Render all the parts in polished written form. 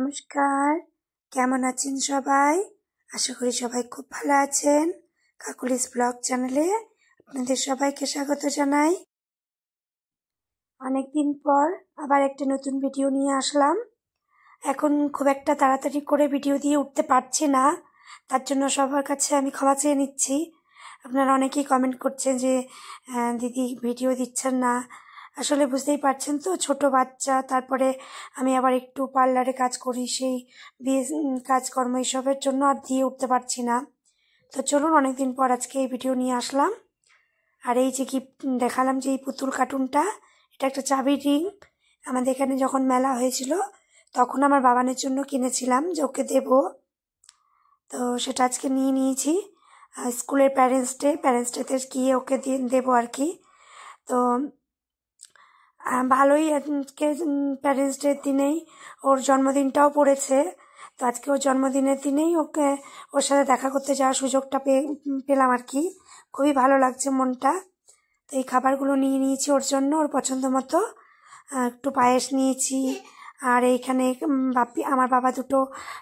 নমস্কার, কেমন আছেন সবাই? আশা করি সবাই খুব ভালো আছেন। কাকুলিস ব্লগ চ্যানেলে আপনাদের সবাইকে স্বাগত জানাই। অনেকদিন পর আবার একটা নতুন ভিডিও নিয়ে আসলাম। এখন খুব একটা তাড়াতাড়ি করে ভিডিও দিয়ে উঠতে পারছি না, তার জন্য সবার কাছে আমি ক্ষমা চেয়ে নিচ্ছি। আপনারা অনেকেই কমেন্ট করছেন যে দিদি ভিডিও দিচ্ছেন না। আসলে বুঝতেই পারছেন তো, ছোট বাচ্চা, তারপরে আমি আবার একটু পার্লারে কাজ করি, সেই কাজকর্ম এইসবের জন্য আর দিয়ে উঠতে পারছি না। তো চলুন, অনেকদিন পর আজকে এই ভিডিও নিয়ে আসলাম। আর এই যে গিফট দেখালাম, যে এই পুতুল কার্টুনটা, এটা একটা চাবির রিং। আমাদের এখানে যখন মেলা হয়েছিল তখন আমার বাবানের জন্য কিনেছিলাম যে ওকে দেব, তো সেটা আজকে নিয়ে নিয়েছি। স্কুলের প্যারেন্টস ডেতে গিয়ে ওকে দেবো আর কি। তো ভালোই, আজকে প্যারেন্টস ডের দিনেই ওর জন্মদিনটাও পড়েছে। তো আজকে ওর জন্মদিনের দিনেই ওর সাথে দেখা করতে যাওয়ার সুযোগটা পেলাম আর কি। খুবই ভালো লাগছে মনটা। তো এই খাবারগুলো নিয়ে নিয়েছি ওর জন্য, ওর পছন্দ মতো। একটু পায়েস নিয়েছি, আর এইখানে আমার বাবা দুটো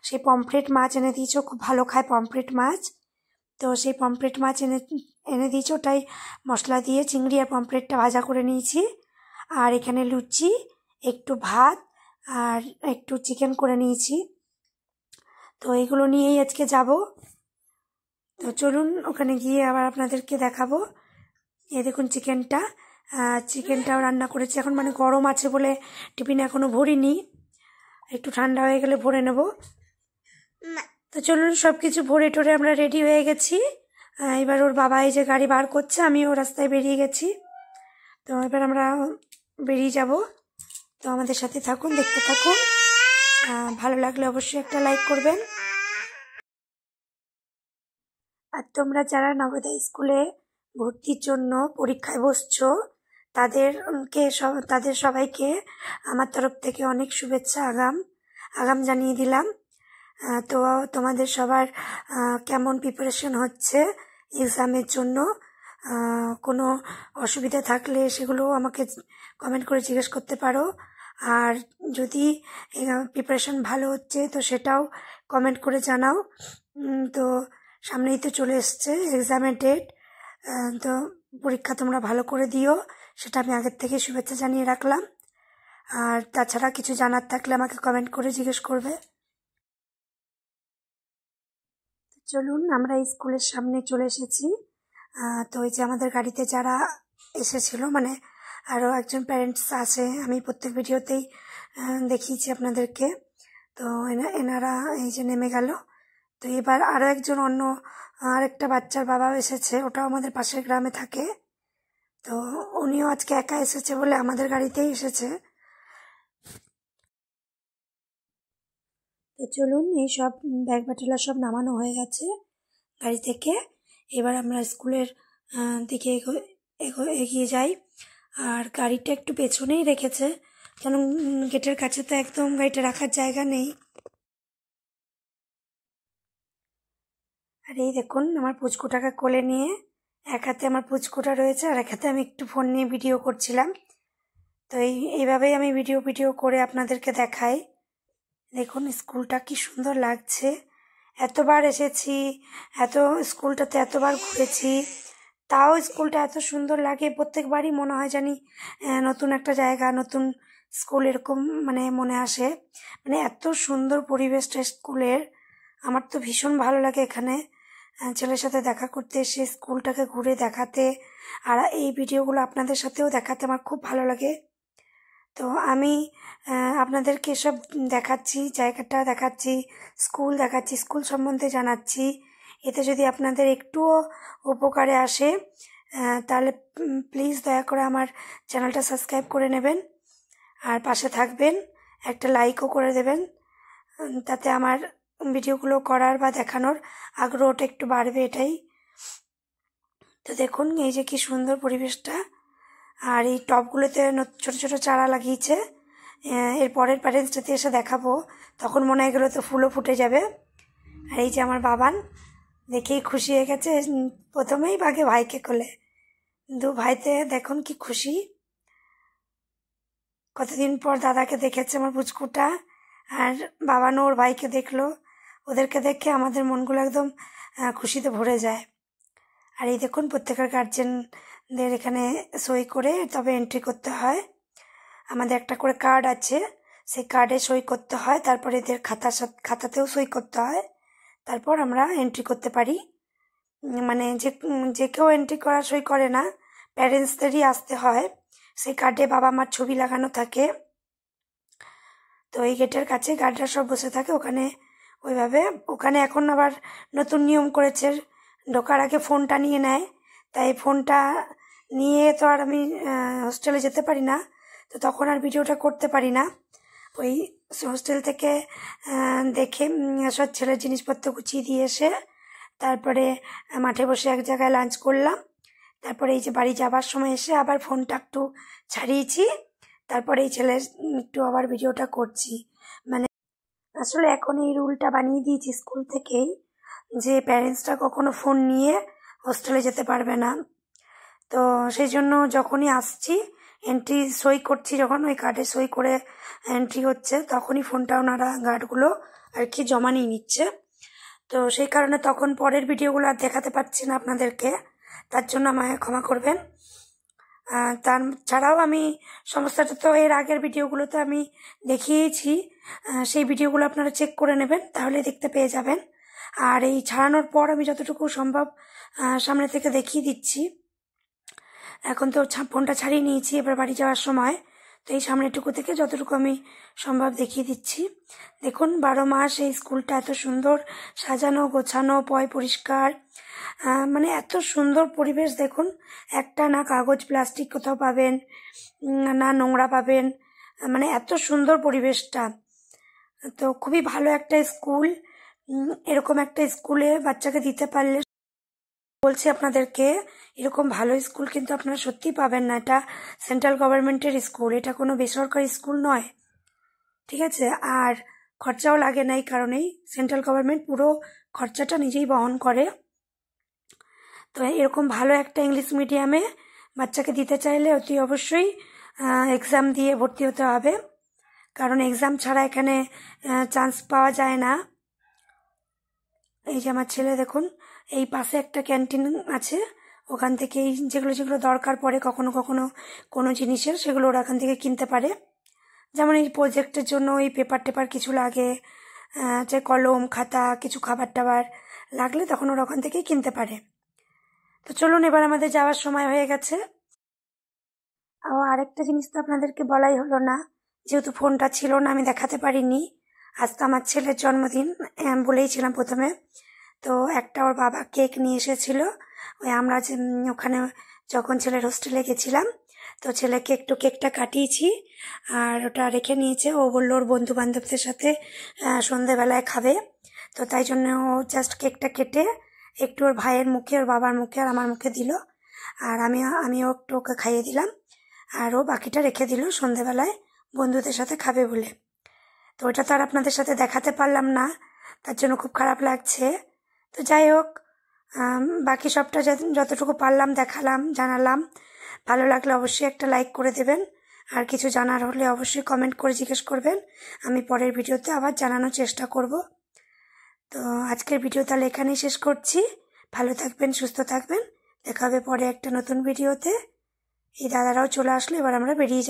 সেই পমফ্রেট মাছ এনে দিয়েছে। খুব ভালো খায় পমফ্রেট মাছ, তো সেই পমফ্রেট মাছ এনে দিয়েছে। ওটাই মশলা দিয়ে চিংড়ি আর পমফ্রেটটা ভাজা করে নিয়েছি। আর এখানে লুচি, একটু ভাত আর একটু চিকেন করে নিয়েছি। তো এগুলো নিয়েই আজকে যাব। তো চলুন, ওখানে গিয়ে আবার আপনাদেরকে দেখাবো। এই দেখুন চিকেনটাও রান্না করেছি। এখন মানে গরম আছে বলে টিফিনে এখনও ভরিনি, একটু ঠান্ডা হয়ে গেলে ভরে নেব। তো চলুন, সব কিছু ভরে টরে আমরা রেডি হয়ে গেছি। এবার ওর বাবা এই যে গাড়ি বার করছে, আমিও রাস্তায় বেরিয়ে গেছি। তো এবার আমরা বেরিয়ে যাব। তো আমাদের সাথে থাকুন, দেখতে থাকুন। ভালো লাগলে অবশ্যই একটা লাইক করবেন। আর তোমরা যারা নবোদয় স্কুলে ভর্তির জন্য পরীক্ষায় বসছো, তাদের সবাইকে আমার তরফ থেকে অনেক শুভেচ্ছা আগাম জানিয়ে দিলাম। তো তোমাদের সবার কেমন প্রিপারেশন হচ্ছে এক্সামের জন্য, কোনো অসুবিধা থাকলে সেগুলো আমাকে কমেন্ট করে জিজ্ঞেস করতে পারো। আর যদি প্রিপারেশন ভালো হচ্ছে তো সেটাও কমেন্ট করে জানাও। তো সামনেই তো চলে এসছে এক্সামের ডেট। তো পরীক্ষা তোমরা ভালো করে দিও, সেটা আমি আগের থেকে শুভেচ্ছা জানিয়ে রাখলাম। আর তাছাড়া কিছু জানার থাকলে আমাকে কমেন্ট করে জিজ্ঞেস করবে। চলুন, আমরা স্কুলের সামনে চলে এসেছি। তো এই যে আমাদের গাড়িতে যারা এসেছিল, মানে আরও একজন প্যারেন্টস আছে, আমি প্রত্যেক ভিডিওতেই দেখিয়েছি আপনাদেরকে। তো এনারা এই যে নেমে গেল। তো এবার আরও একজন আরেকটা বাচ্চার বাবাও এসেছে, ওটাও আমাদের পাশের গ্রামে থাকে। তো উনিও আজকে একা এসেছে বলে আমাদের গাড়িতেই এসেছে। তো চলুন, এই সব ব্যাগ বাটুলা সব নামানো হয়ে গেছে গাড়ি থেকে। এবার আমরা স্কুলের দিকে এগিয়ে যাই। আর গাড়িটা একটু পেছনেই রেখেছে, কারণ গেটের কাছে তো একদম গাড়িটা রাখার জায়গা নেই। আর এই দেখুন, আমার পুচকুটাকে কোলে নিয়ে, এক হাতে আমার পুচকুটা রয়েছে আর এক হাতে আমি একটু ফোন নিয়ে ভিডিও করছিলাম। তো এইভাবেই আমি ভিডিও করে আপনাদেরকে দেখাই। দেখুন স্কুলটা কি সুন্দর লাগছে। এতবার এসেছি, স্কুলটাতে এতবার ঘুরেছি, তাও স্কুলটা এত সুন্দর লাগে। প্রত্যেকবারই মনে হয় জানি নতুন একটা জায়গা, নতুন স্কুল, এরকম মানে মনে আসে। মানে এত সুন্দর পরিবেশটা স্কুলের, আমার তো ভীষণ ভালো লাগে এখানে ছেলের সাথে দেখা করতে এসে, স্কুলটাকে ঘুরে দেখাতে, আর এই ভিডিওগুলো আপনাদের সাথেও দেখাতে আমার খুব ভালো লাগে। তো আমি আপনাদেরকে সব দেখাচ্ছি, জায়গাটা দেখাচ্ছি, স্কুল দেখাচ্ছি, স্কুল সম্বন্ধে জানাচ্ছি। এতে যদি আপনাদের একটুও উপকারে আসে তাহলে প্লিজ দয়া করে আমার চ্যানেলটা সাবস্ক্রাইব করে নেবেন, আর পাশে থাকবেন, একটা লাইকও করে দেবেন। তাতে আমার ভিডিওগুলো করার বা দেখানোর আগ্রহটা একটু বাড়বে, এটাই। তো দেখুন এই যে কি সুন্দর পরিবেশটা। আর এই টবগুলোতে ছোট ছোট চারা লাগিয়েছে। এর পরের প্যারেন্টসটাতে এসে দেখাবো, তখন মনে হয় গেলো তো ফুলও ফুটে যাবে। আর এই যে আমার বাবান, দেখেই খুশি হয়ে গেছে। প্রথমেই ভাগে ভাইকে কোলে, দু ভাইতে দেখুন কি খুশি। কতদিন পর দাদাকে দেখেছে আমার পুচকুটা। আর বাবানও ওর ভাইকে দেখলো, ওদেরকে দেখে আমাদের মনগুলো একদম খুশিতে ভরে যায়। আর এই দেখুন প্রত্যেকের গার্জেনদের এখানে সই করে তবে এন্ট্রি করতে হয়। আমাদের একটা করে কার্ড আছে, সেই কার্ডে সই করতে হয়, তারপরে এদের খাতাতেও সই করতে হয়, তারপর আমরা এন্ট্রি করতে পারি। মানে যে কেউ এন্ট্রি করা সই করে না, প্যারেন্টসদেরই আসতে হয়। সেই কার্ডে বাবা মার ছবি লাগানো থাকে। তো এই গেটের কাছে গার্ডরা সব বসে থাকে ওখানে ওইভাবে। ওখানে এখন আবার নতুন নিয়ম করেছে, ঢোকার আগে ফোনটা নিয়ে নেয়। তাই ফোনটা নিয়ে তো আর আমি হোস্টেলে যেতে পারি না, তো তখন আর ভিডিওটা করতে পারি না। ওই হোস্টেল থেকে দেখে সব ছেলের জিনিসপত্র গুছিয়ে দিয়ে এসে তারপরে মাঠে বসে এক জায়গায় লাঞ্চ করলাম। তারপরে এই যে বাড়ি যাবার সময় এসে আবার ফোনটা একটু ছাড়িয়েছি, তারপরে এই ছেলের একটু আবার ভিডিওটা করছি। মানে আসলে এখন এই রুলটা বানিয়ে দিয়েছি স্কুল থেকেই যে প্যারেন্টসরা কখনো ফোন নিয়ে হোস্টেলে যেতে পারবে না। তো সেই জন্য যখনই আসছি এন্ট্রি সই করছি, যখন ওই কার্ডে সই করে এন্ট্রি হচ্ছে তখনই ফোনটা ওনারা গার্ডগুলো আর কি জমা নিয়ে নিচ্ছে। তো সেই কারণে তখন পরের ভিডিওগুলো আর দেখাতে পারছি না আপনাদেরকে, তার জন্য আমায় ক্ষমা করবেন। তাছাড়াও আমি সমস্যাটা তো এর আগের ভিডিওগুলোতে আমি দেখিয়েছি, সেই ভিডিওগুলো আপনারা চেক করে নেবেন, তাহলে দেখতে পেয়ে যাবেন। আর এই ছাড়ানোর পর আমি যতটুকু সম্ভব সামনে থেকে দেখিয়ে দিচ্ছি। এখন তো ফোনটা ছাড়িয়ে নিয়েছি, এবার বাড়ি যাওয়ার সময় তো এই সামনেটুকু থেকে যতটুকু আমি সম্ভব দেখিয়ে দিচ্ছি। দেখুন 12 মাস এই স্কুলটা এত সুন্দর সাজানো গোছানো, পরিষ্কার, মানে এত সুন্দর পরিবেশ। দেখুন একটা না কাগজ প্লাস্টিক কোথাও পাবেন না, নোংরা পাবেন, মানে এত সুন্দর পরিবেশটা। তো খুবই ভালো একটা স্কুল। এরকম একটা স্কুলে বাচ্চাকে দিতে পারলে, বলছি আপনাদেরকে, এরকম ভালো স্কুল কিন্তু আপনারা সত্যিই পাবেন না। এটা সেন্ট্রাল গভর্নমেন্টের স্কুল, এটা কোনো বেসরকারি স্কুল নয়, ঠিক আছে? আর খরচাও লাগে না, এই কারণেই সেন্ট্রাল গভর্নমেন্ট পুরো খরচাটা নিজেই বহন করে। তো এরকম ভালো একটা ইংলিশ মিডিয়ামে বাচ্চাকে দিতে চাইলে অতি অবশ্যই এক্সাম দিয়ে ভর্তি হতে হবে, কারণ এক্সাম ছাড়া এখানে চান্স পাওয়া যায় না। এই যে আমার ছেলে দেখুন, এই পাশে একটা ক্যান্টিন আছে, ওখান থেকেই যেগুলো যেগুলো দরকার পড়ে কখনো কখনো কোনো জিনিসের, সেগুলো ওরা ওখান থেকে কিনতে পারে। যেমন এই প্রজেক্টের জন্য এই পেপার কিছু লাগে, যে কলম খাতা কিছু খাবার টাবার লাগলে তখন ওরা ওখান থেকেই কিনতে পারে। তো চলুন এবার আমাদের যাওয়ার সময় হয়ে গেছে। আরেকটা জিনিস তো আপনাদেরকে বলাই হলো না, যেহেতু ফোনটা ছিল না আমি দেখাতে পারিনি। আজ তো আমার ছেলের জন্মদিন, বলেইছিলাম প্রথমে। তো একটা ওর বাবা কেক নিয়ে এসেছিল, ওই আমরা ওখানে যখন ছেলের হোস্টেলে গেছিলাম তো ছেলেকে একটু কেকটা কাটিয়েছি আর ওটা রেখে নিয়েছে। ও বললো ওর বন্ধু বান্ধবদের সাথে সন্ধেবেলায় খাবে, তো তাই জন্য ও জাস্ট কেকটা কেটে একটু ওর ভাইয়ের মুখে, ওর বাবার মুখে আর আমার মুখে দিল, আর আমিও একটু ওকে খাইয়ে দিলাম, আর ও বাকিটা রেখে দিল সন্ধেবেলায় বন্ধুদের সাথে খাবে বলে। তো ওটা তো আর আপনাদের সাথে দেখাতে পারলাম না, তার জন্য খুব খারাপ লাগছে। তো যাই হোক, বাকি সবটা যতটুকু পারলাম দেখালাম, জানালাম। ভালো লাগলে অবশ্যই একটা লাইক করে দেবেন, আর কিছু জানার হলে অবশ্যই কমেন্ট করে জিজ্ঞেস করবেন, আমি পরের ভিডিওতে আবার জানানোর চেষ্টা করব। তো আজকের ভিডিও তাহলে এখানেই শেষ করছি। ভালো থাকবেন, সুস্থ থাকবেন, দেখা হবে পরে একটা নতুন ভিডিওতে। এই দাদারাও চলে আসলো, এবার আমরা বেরিয়ে যাব।